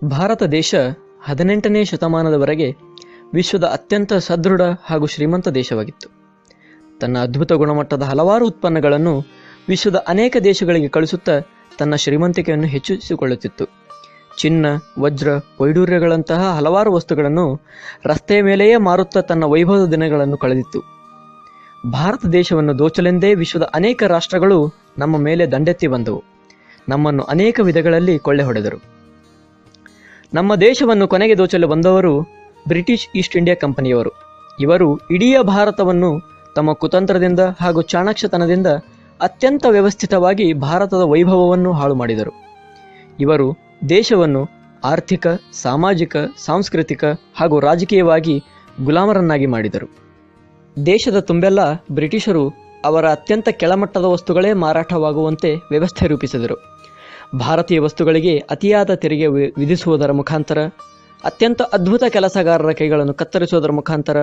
ಭಾರತ ದೇಶ 18ನೇ ಶತಮಾನದವರೆಗೆ ವಿಶ್ವದ ಅತ್ಯಂತ ಸದೃಢ ಹಾಗೂ ಶ್ರೀಮಂತ ದೇಶವಾಗಿತ್ತು. ತನ್ನ ಅದ್ಭುತ ಗುಣಮಟ್ಟದ ಹಲವಾರು ಉತ್ಪನ್ನಗಳನ್ನು ವಿಶ್ವದ ಅನೇಕ ದೇಶಗಳಿಗೆ ಕಳಿಸುತ್ತಾ ತನ್ನ ಶ್ರೀಮಂತಿಕೆಯನ್ನು ಹೆಚ್ಚಿಸಿಕೊಳ್ಳುತ್ತಿತ್ತು. ಚಿನ್ನ, ವಜ್ರ, ವೈಡೂರ್ಯಗಳಂತಹ ಹಲವಾರು ವಸ್ತುಗಳನ್ನು ರಸ್ತೆಯ ಮೇಲೆಯೇ ಮಾರುತ್ತಾ ತನ್ನ ವೈಭವದ ದಿನಗಳನ್ನು ಕಳೆದಿತ್ತು. ಭಾರತ ದೇಶವನ್ನು ದೋಚಲೆಂದೇ ವಿಶ್ವದ ಅನೇಕ ರಾಷ್ಟ್ರಗಳು ನಮ್ಮ ಮೇಲೆ ದಂಡೆತ್ತಿ ಬಂದವು. ನಮ್ಮನ್ನು ಅನೇಕ ವಿಧಗಳಲ್ಲಿ ಕೊಳ್ಳೆ ಹೊಡೆದರು. ನಮ್ಮ ದೇಶವನ್ನು ಕೊನೆಗೆ ದೋಚಲು ಬಂದವರು ಬ್ರಿಟಿಷ್ ಈಸ್ಟ್ ಇಂಡಿಯಾ ಕಂಪನಿಯವರು. ಇವರು ಇಡೀ ಭಾರತವನ್ನು ತಮ್ಮ ಕುತಂತ್ರದಿಂದ ಹಾಗೂ ಚಾಣಾಕ್ಷತನದಿಂದ ಅತ್ಯಂತ ವ್ಯವಸ್ಥಿತವಾಗಿ ಭಾರತದ ವೈಭವವನ್ನು ಹಾಳು ಮಾಡಿದರು. ಇವರು ದೇಶವನ್ನು ಆರ್ಥಿಕ, ಸಾಮಾಜಿಕ, ಸಾಂಸ್ಕೃತಿಕ ಹಾಗೂ ರಾಜಕೀಯವಾಗಿ ಗುಲಾಮರನ್ನಾಗಿ ಮಾಡಿದರು. ದೇಶದ ತುಂಬೆಲ್ಲ ಬ್ರಿಟಿಷರು ಅವರ ಅತ್ಯಂತ ಕೆಳಮಟ್ಟದ ವಸ್ತುಗಳೇ ಮಾರಾಟವಾಗುವಂತೆ ವ್ಯವಸ್ಥೆ ರೂಪಿಸಿದರು. ಭಾರತೀಯ ವಸ್ತುಗಳಿಗೆ ಅತಿಯಾದ ತೆರಿಗೆ ವಿಧಿಸುವುದರ ಮುಖಾಂತರ, ಅತ್ಯಂತ ಅದ್ಭುತ ಕೆಲಸಗಾರರ ಕೈಗಳನ್ನು ಕತ್ತರಿಸುವುದರ ಮುಖಾಂತರ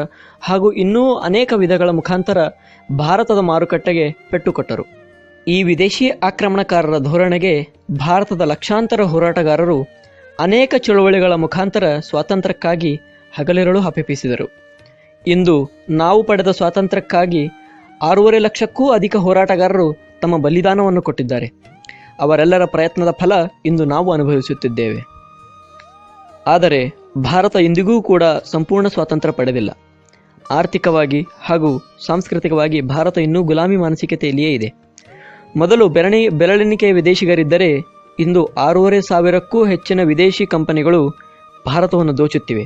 ಹಾಗೂ ಇನ್ನೂ ಅನೇಕ ವಿಧಗಳ ಮುಖಾಂತರ ಭಾರತದ ಮಾರುಕಟ್ಟೆಗೆ ಪೆಟ್ಟು ಕೊಟ್ಟರು. ಈ ವಿದೇಶಿ ಆಕ್ರಮಣಕಾರರ ಧೋರಣೆಗೆ ಭಾರತದ ಲಕ್ಷಾಂತರ ಹೋರಾಟಗಾರರು ಅನೇಕ ಚಳುವಳಿಗಳ ಮುಖಾಂತರ ಸ್ವಾತಂತ್ರ್ಯಕ್ಕಾಗಿ ಹಗಲಿರುಳು ಹಪೆಪಿಸಿದರು. ಇಂದು ನಾವು ಪಡೆದ ಸ್ವಾತಂತ್ರ್ಯಕ್ಕಾಗಿ 6.5 ಲಕ್ಷಕ್ಕೂ ಅಧಿಕ ಹೋರಾಟಗಾರರು ತಮ್ಮ ಬಲಿದಾನವನ್ನು ಕೊಟ್ಟಿದ್ದಾರೆ. ಅವರೆಲ್ಲರ ಪ್ರಯತ್ನದ ಫಲ ಇಂದು ನಾವು ಅನುಭವಿಸುತ್ತಿದ್ದೇವೆ. ಆದರೆ ಭಾರತ ಇಂದಿಗೂ ಕೂಡ ಸಂಪೂರ್ಣ ಸ್ವಾತಂತ್ರ್ಯ ಪಡೆದಿಲ್ಲ. ಆರ್ಥಿಕವಾಗಿ ಹಾಗೂ ಸಾಂಸ್ಕೃತಿಕವಾಗಿ ಭಾರತ ಇನ್ನೂ ಗುಲಾಮಿ ಮಾನಸಿಕತೆಯಲ್ಲಿಯೇ ಇದೆ. ಮೊದಲು ಬೆರಳೆಣಿಕೆಯ ವಿದೇಶಿಗರಿದ್ದರೆ ಇಂದು 6,500ಕ್ಕೂ ಹೆಚ್ಚಿನ ವಿದೇಶಿ ಕಂಪನಿಗಳು ಭಾರತವನ್ನು ದೋಚುತ್ತಿವೆ.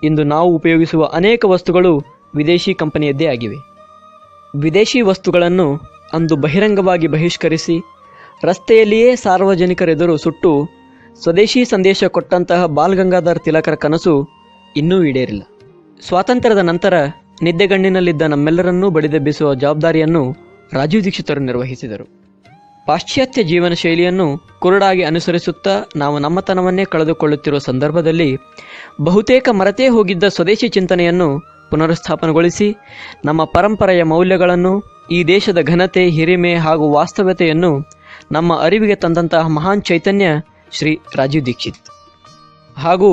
ಇಂದು ನಾವು ಉಪಯೋಗಿಸುವ ಅನೇಕ ವಸ್ತುಗಳು ವಿದೇಶಿ ಕಂಪನಿಯದ್ದೇ ಆಗಿವೆ. ವಿದೇಶಿ ವಸ್ತುಗಳನ್ನು ಅಂದು ಬಹಿರಂಗವಾಗಿ ಬಹಿಷ್ಕರಿಸಿ ರಸ್ತೆಯಲ್ಲಿಯೇ ಸಾರ್ವಜನಿಕರೆದುರು ಸುಟ್ಟು ಸ್ವದೇಶಿ ಸಂದೇಶ ಕೊಟ್ಟಂತಹ ಬಾಲ್ ಗಂಗಾಧರ್ ತಿಲಕರ ಕನಸು ಇನ್ನೂ ಈಡೇರಿಲ್ಲ. ಸ್ವಾತಂತ್ರ್ಯದ ನಂತರ ನಿದ್ದೆಗಣ್ಣಿನಲ್ಲಿದ್ದ ನಮ್ಮೆಲ್ಲರನ್ನೂ ಬಡಿದೆಬ್ಬಿಸುವ ಜವಾಬ್ದಾರಿಯನ್ನು ರಾಜೀವ್ ದೀಕ್ಷಿತರು ನಿರ್ವಹಿಸಿದರು. ಪಾಶ್ಚಾತ್ಯ ಜೀವನ ಶೈಲಿಯನ್ನು ಕುರುಡಾಗಿ ಅನುಸರಿಸುತ್ತಾ ನಾವು ನಮ್ಮತನವನ್ನೇ ಕಳೆದುಕೊಳ್ಳುತ್ತಿರುವ ಸಂದರ್ಭದಲ್ಲಿ ಬಹುತೇಕ ಮರೆತೇ ಹೋಗಿದ್ದ ಸ್ವದೇಶಿ ಚಿಂತನೆಯನ್ನು ಪುನರುಸ್ಥಾಪನೆಗೊಳಿಸಿ ನಮ್ಮ ಪರಂಪರೆಯ ಮೌಲ್ಯಗಳನ್ನು, ಈ ದೇಶದ ಘನತೆ, ಹಿರಿಮೆ ಹಾಗೂ ವಾಸ್ತವತೆಯನ್ನು ನಮ್ಮ ಅರಿವಿಗೆ ತಂದಂತಹ ಮಹಾನ್ ಚೈತನ್ಯ ಶ್ರೀ ರಾಜೀವ್ ದೀಕ್ಷಿತ್. ಹಾಗೂ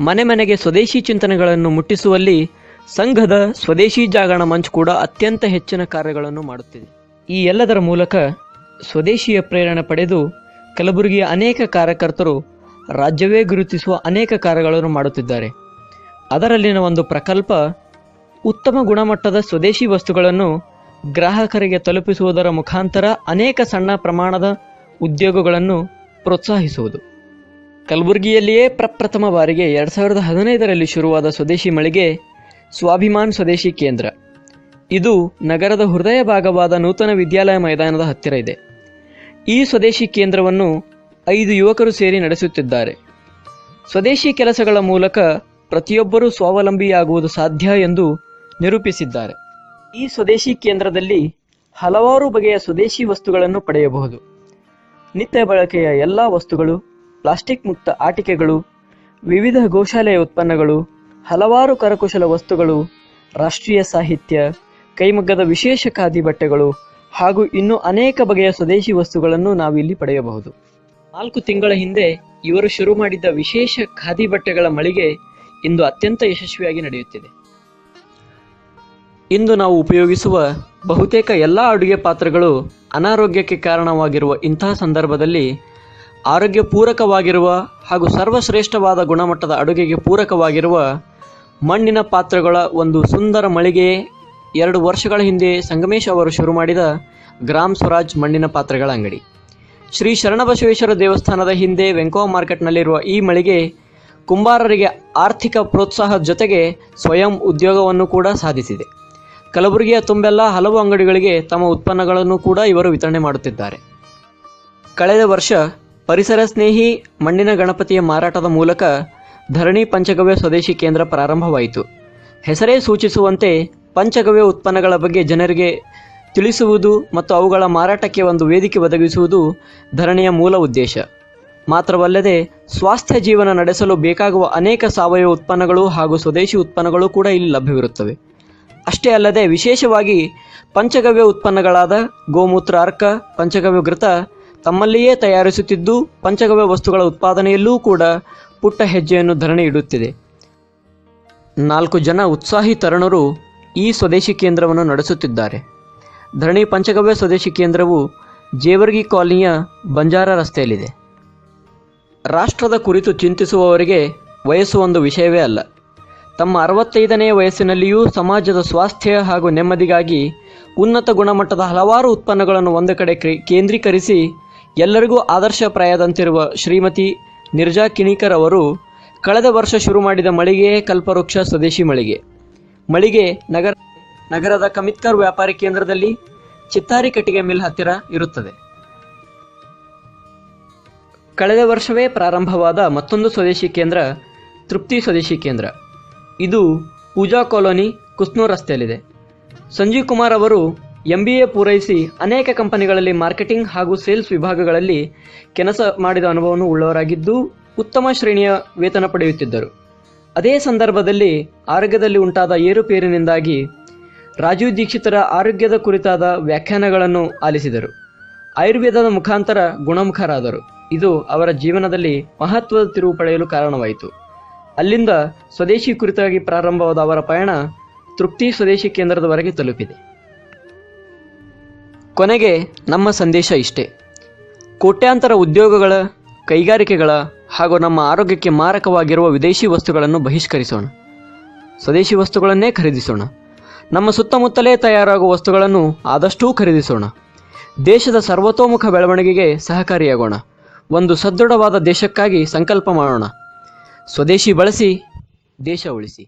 ಮನೆ ಮನೆಗೆ ಸ್ವದೇಶಿ ಚಿಂತನೆಗಳನ್ನು ಮುಟ್ಟಿಸುವಲ್ಲಿ ಸಂಘದ ಸ್ವದೇಶಿ ಜಾಗರಣ ಮಂಚ್ ಕೂಡ ಅತ್ಯಂತ ಹೆಚ್ಚಿನ ಕಾರ್ಯಗಳನ್ನು ಮಾಡುತ್ತಿದೆ. ಈ ಎಲ್ಲದರ ಮೂಲಕ ಸ್ವದೇಶಿಯ ಪ್ರೇರಣೆ ಪಡೆದು ಕಲಬುರಗಿಯ ಅನೇಕ ಕಾರ್ಯಕರ್ತರು ರಾಜ್ಯವೇ ಗುರುತಿಸುವ ಅನೇಕ ಕಾರ್ಯಗಳನ್ನು ಮಾಡುತ್ತಿದ್ದಾರೆ. ಅದರಲ್ಲಿನ ಒಂದು ಪ್ರಕಲ್ಪ ಉತ್ತಮ ಗುಣಮಟ್ಟದ ಸ್ವದೇಶಿ ವಸ್ತುಗಳನ್ನು ಗ್ರಾಹಕರಿಗೆ ತಲುಪಿಸುವುದರ ಮುಖಾಂತರ ಅನೇಕ ಸಣ್ಣ ಪ್ರಮಾಣದ ಉದ್ಯೋಗಗಳನ್ನು ಪ್ರೋತ್ಸಾಹಿಸುವುದು. ಕಲಬುರಗಿಯಲ್ಲಿಯೇ ಪ್ರಪ್ರಥಮ ಬಾರಿಗೆ 2015ರಲ್ಲಿ ಶುರುವಾದ ಸ್ವದೇಶಿ ಮಳಿಗೆ ಸ್ವಾಭಿಮಾನ್ ಸ್ವದೇಶಿ ಕೇಂದ್ರ. ಇದು ನಗರದ ಹೃದಯ ಭಾಗವಾದ ನೂತನ ವಿದ್ಯಾಲಯ ಮೈದಾನದ ಹತ್ತಿರ ಇದೆ. ಈ ಸ್ವದೇಶಿ ಕೇಂದ್ರವನ್ನು 5 ಯುವಕರು ಸೇರಿ ನಡೆಸುತ್ತಿದ್ದಾರೆ. ಸ್ವದೇಶಿ ಕೆಲಸಗಳ ಮೂಲಕ ಪ್ರತಿಯೊಬ್ಬರೂ ಸ್ವಾವಲಂಬಿಯಾಗುವುದು ಸಾಧ್ಯ ಎಂದು ನಿರೂಪಿಸಿದ್ದಾರೆ. ಈ ಸ್ವದೇಶಿ ಕೇಂದ್ರದಲ್ಲಿ ಹಲವಾರು ಬಗೆಯ ಸ್ವದೇಶಿ ವಸ್ತುಗಳನ್ನು ಪಡೆಯಬಹುದು. ನಿತ್ಯ ಬಳಕೆಯ ಎಲ್ಲ ವಸ್ತುಗಳು, ಪ್ಲಾಸ್ಟಿಕ್ ಮುಕ್ತ ಆಟಿಕೆಗಳು, ವಿವಿಧ ಗೋಶಾಲೆಯ ಉತ್ಪನ್ನಗಳು, ಹಲವಾರು ಕರಕುಶಲ ವಸ್ತುಗಳು, ರಾಷ್ಟ್ರೀಯ ಸಾಹಿತ್ಯ, ಕೈಮಗ್ಗದ ವಿಶೇಷ ಖಾದಿ ಬಟ್ಟೆಗಳು ಹಾಗೂ ಇನ್ನೂ ಅನೇಕ ಬಗೆಯ ಸ್ವದೇಶಿ ವಸ್ತುಗಳನ್ನು ನಾವಿಲ್ಲಿ ಪಡೆಯಬಹುದು. 4 ತಿಂಗಳ ಹಿಂದೆ ಇವರು ಶುರು ಮಾಡಿದ್ದ ವಿಶೇಷ ಖಾದಿ ಬಟ್ಟೆಗಳ ಮಳಿಗೆ ಇಂದು ಅತ್ಯಂತ ಯಶಸ್ವಿಯಾಗಿ ನಡೆಯುತ್ತಿದೆ. ಇಂದು ನಾವು ಉಪಯೋಗಿಸುವ ಬಹುತೇಕ ಎಲ್ಲ ಅಡುಗೆ ಪಾತ್ರೆಗಳು ಅನಾರೋಗ್ಯಕ್ಕೆ ಕಾರಣವಾಗಿರುವ ಇಂತಹ ಸಂದರ್ಭದಲ್ಲಿ ಆರೋಗ್ಯ ಪೂರಕವಾಗಿರುವ ಹಾಗೂ ಸರ್ವಶ್ರೇಷ್ಠವಾದ ಗುಣಮಟ್ಟದ ಅಡುಗೆಗೆ ಪೂರಕವಾಗಿರುವ ಮಣ್ಣಿನ ಪಾತ್ರೆಗಳ ಒಂದು ಸುಂದರ ಮಳಿಗೆ 2 ವರ್ಷಗಳ ಹಿಂದೆ ಸಂಗಮೇಶ್ ಅವರು ಶುರು ಮಾಡಿದ ಗ್ರಾಮ್ ಸ್ವರಾಜ್ ಮಣ್ಣಿನ ಪಾತ್ರೆಗಳ ಅಂಗಡಿ. ಶ್ರೀ ಶರಣಬಸವೇಶ್ವರ ದೇವಸ್ಥಾನದ ಹಿಂದೆ ವೆಂಕೋವ ಮಾರ್ಕೆಟ್ನಲ್ಲಿರುವ ಈ ಮಳಿಗೆ ಕುಂಬಾರರಿಗೆ ಆರ್ಥಿಕ ಪ್ರೋತ್ಸಾಹದ ಜೊತೆಗೆ ಸ್ವಯಂ ಉದ್ಯೋಗವನ್ನು ಕೂಡ ಸಾಧಿಸಿದೆ. ಕಲಬುರಗಿಯ ತುಂಬೆಲ್ಲ ಹಲವು ಅಂಗಡಿಗಳಿಗೆ ತಮ್ಮ ಉತ್ಪನ್ನಗಳನ್ನು ಕೂಡ ಇವರು ವಿತರಣೆ ಮಾಡುತ್ತಿದ್ದಾರೆ. ಕಳೆದ ವರ್ಷ ಪರಿಸರ ಸ್ನೇಹಿ ಮಣ್ಣಿನ ಗಣಪತಿಯ ಮಾರಾಟದ ಮೂಲಕ ಧರಣಿ ಪಂಚಗವ್ಯ ಸ್ವದೇಶಿ ಕೇಂದ್ರ ಪ್ರಾರಂಭವಾಯಿತು. ಹೆಸರೇ ಸೂಚಿಸುವಂತೆ ಪಂಚಗವ್ಯ ಉತ್ಪನ್ನಗಳ ಬಗ್ಗೆ ಜನರಿಗೆ ತಿಳಿಸುವುದು ಮತ್ತು ಅವುಗಳ ಮಾರಾಟಕ್ಕೆ ಒಂದು ವೇದಿಕೆ ಒದಗಿಸುವುದು ಧರಣಿಯ ಮೂಲ ಉದ್ದೇಶ. ಮಾತ್ರವಲ್ಲದೆ ಸ್ವಾಸ್ಥ್ಯ ಜೀವನ ನಡೆಸಲು ಬೇಕಾಗುವ ಅನೇಕ ಸಾವಯವ ಉತ್ಪನ್ನಗಳು ಹಾಗೂ ಸ್ವದೇಶಿ ಉತ್ಪನ್ನಗಳು ಕೂಡ ಇಲ್ಲಿ ಲಭ್ಯವಿರುತ್ತವೆ. ಅಷ್ಟೇ ಅಲ್ಲದೆ ವಿಶೇಷವಾಗಿ ಪಂಚಗವ್ಯ ಉತ್ಪನ್ನಗಳಾದ ಗೋಮೂತ್ರ ಅರ್ಕ, ಪಂಚಗವ್ಯ ಘೃತ ತಮ್ಮಲ್ಲಿಯೇ ತಯಾರಿಸುತ್ತಿದ್ದು ಪಂಚಗವ್ಯ ವಸ್ತುಗಳ ಉತ್ಪಾದನೆಯಲ್ಲೂ ಕೂಡ ಪುಟ್ಟ ಹೆಜ್ಜೆಯನ್ನು ಧರಣಿ ಇಡುತ್ತಿದೆ. 4 ಜನ ಉತ್ಸಾಹಿ ತರುಣರು ಈ ಸ್ವದೇಶಿ ಕೇಂದ್ರವನ್ನು ನಡೆಸುತ್ತಿದ್ದಾರೆ. ಧರಣಿ ಪಂಚಗವ್ಯ ಸ್ವದೇಶಿ ಕೇಂದ್ರವು ಜೇವರ್ಗಿ ಕಾಲನಿಯ ಬಂಜಾರ ರಸ್ತೆಯಲ್ಲಿದೆ. ರಾಷ್ಟ್ರದ ಕುರಿತು ಚಿಂತಿಸುವವರಿಗೆ ವಯಸ್ಸು ಒಂದು ವಿಷಯವೇ ಅಲ್ಲ. ತಮ್ಮ 65ನೇ ವಯಸ್ಸಿನಲ್ಲಿಯೂ ಸಮಾಜದ ಸ್ವಾಸ್ಥ್ಯ ಹಾಗೂ ನೆಮ್ಮದಿಗಾಗಿ ಉನ್ನತ ಗುಣಮಟ್ಟದ ಹಲವಾರು ಉತ್ಪನ್ನಗಳನ್ನು ಒಂದು ಕಡೆ ಕೇಂದ್ರೀಕರಿಸಿ ಎಲ್ಲರಿಗೂ ಆದರ್ಶಪ್ರಾಯದಂತಿರುವ ಶ್ರೀಮತಿ ನಿರ್ಜಾ ಕಿಣಿಕರ್ ಅವರು ಕಳೆದ ವರ್ಷ ಶುರು ಮಾಡಿದ ಮಳಿಗೆಯೇ ಕಲ್ಪವೃಕ್ಷ ಸ್ವದೇಶಿ ಮಳಿಗೆ. ಮಳಿಗೆ ನಗರದ ಕಮಿತ್ಕರ್ ವ್ಯಾಪಾರಿ ಕೇಂದ್ರದಲ್ಲಿ ಚಿತ್ತಾರಿ ಕಟ್ಟಿಗೆ ಮಿಲ್ ಹತ್ತಿರ ಇರುತ್ತದೆ. ಕಳೆದ ವರ್ಷವೇ ಪ್ರಾರಂಭವಾದ ಮತ್ತೊಂದು ಸ್ವದೇಶಿ ಕೇಂದ್ರ ತೃಪ್ತಿ ಸ್ವದೇಶಿ ಕೇಂದ್ರ. ಇದು ಪೂಜಾ ಕಾಲೋನಿ, ಕುಸ್ನೂರ್ ರಸ್ತೆಯಲ್ಲಿದೆ. ಸಂಜೀವ್ ಕುಮಾರ್ ಅವರು MBA ಪೂರೈಸಿ ಅನೇಕ ಕಂಪನಿಗಳಲ್ಲಿ ಮಾರ್ಕೆಟಿಂಗ್ ಹಾಗೂ ಸೇಲ್ಸ್ ವಿಭಾಗಗಳಲ್ಲಿ ಕೆಲಸ ಮಾಡಿದ ಅನುಭವವನ್ನು ಉಳ್ಳವರಾಗಿದ್ದು ಉತ್ತಮ ಶ್ರೇಣಿಯ ವೇತನ ಪಡೆಯುತ್ತಿದ್ದರು. ಅದೇ ಸಂದರ್ಭದಲ್ಲಿ ಆರೋಗ್ಯದಲ್ಲಿ ಉಂಟಾದ ಏರುಪೇರಿನಿಂದಾಗಿ ರಾಜೀವ್ ದೀಕ್ಷಿತರ ಆರೋಗ್ಯದ ಕುರಿತಾದ ವ್ಯಾಖ್ಯಾನಗಳನ್ನು ಆಲಿಸಿದರು. ಆಯುರ್ವೇದದ ಮುಖಾಂತರ ಗುಣಮುಖರಾದರು. ಇದು ಅವರ ಜೀವನದಲ್ಲಿ ಮಹತ್ವದ ತಿರುವು ಪಡೆಯಲು ಕಾರಣವಾಯಿತು. ಅಲ್ಲಿಂದ ಸ್ವದೇಶಿ ಕುರಿತಾಗಿ ಪ್ರಾರಂಭವಾದ ಅವರ ಪಯಣ ತೃಪ್ತಿ ಸ್ವದೇಶಿ ಕೇಂದ್ರದವರೆಗೆ ತಲುಪಿದೆ. ಕೊನೆಗೆ ನಮ್ಮ ಸಂದೇಶ ಇಷ್ಟೇ: ಕೋಟ್ಯಾಂತರ ಉದ್ಯೋಗಗಳ, ಕೈಗಾರಿಕೆಗಳ ಹಾಗೂ ನಮ್ಮ ಆರೋಗ್ಯಕ್ಕೆ ಮಾರಕವಾಗಿರುವ ವಿದೇಶಿ ವಸ್ತುಗಳನ್ನು ಬಹಿಷ್ಕರಿಸೋಣ. ಸ್ವದೇಶಿ ವಸ್ತುಗಳನ್ನೇ ಖರೀದಿಸೋಣ. ನಮ್ಮ ಸುತ್ತಮುತ್ತಲೇ ತಯಾರಾಗುವ ವಸ್ತುಗಳನ್ನು ಆದಷ್ಟೂ ಖರೀದಿಸೋಣ. ದೇಶದ ಸರ್ವತೋಮುಖ ಬೆಳವಣಿಗೆಗೆ ಸಹಕಾರಿಯಾಗೋಣ. ಒಂದು ಸದೃಢವಾದ ದೇಶಕ್ಕಾಗಿ ಸಂಕಲ್ಪ ಮಾಡೋಣ. ಸ್ವದೇಶಿ ಬಳಸಿ, ದೇಶ ಉಳಿಸಿ.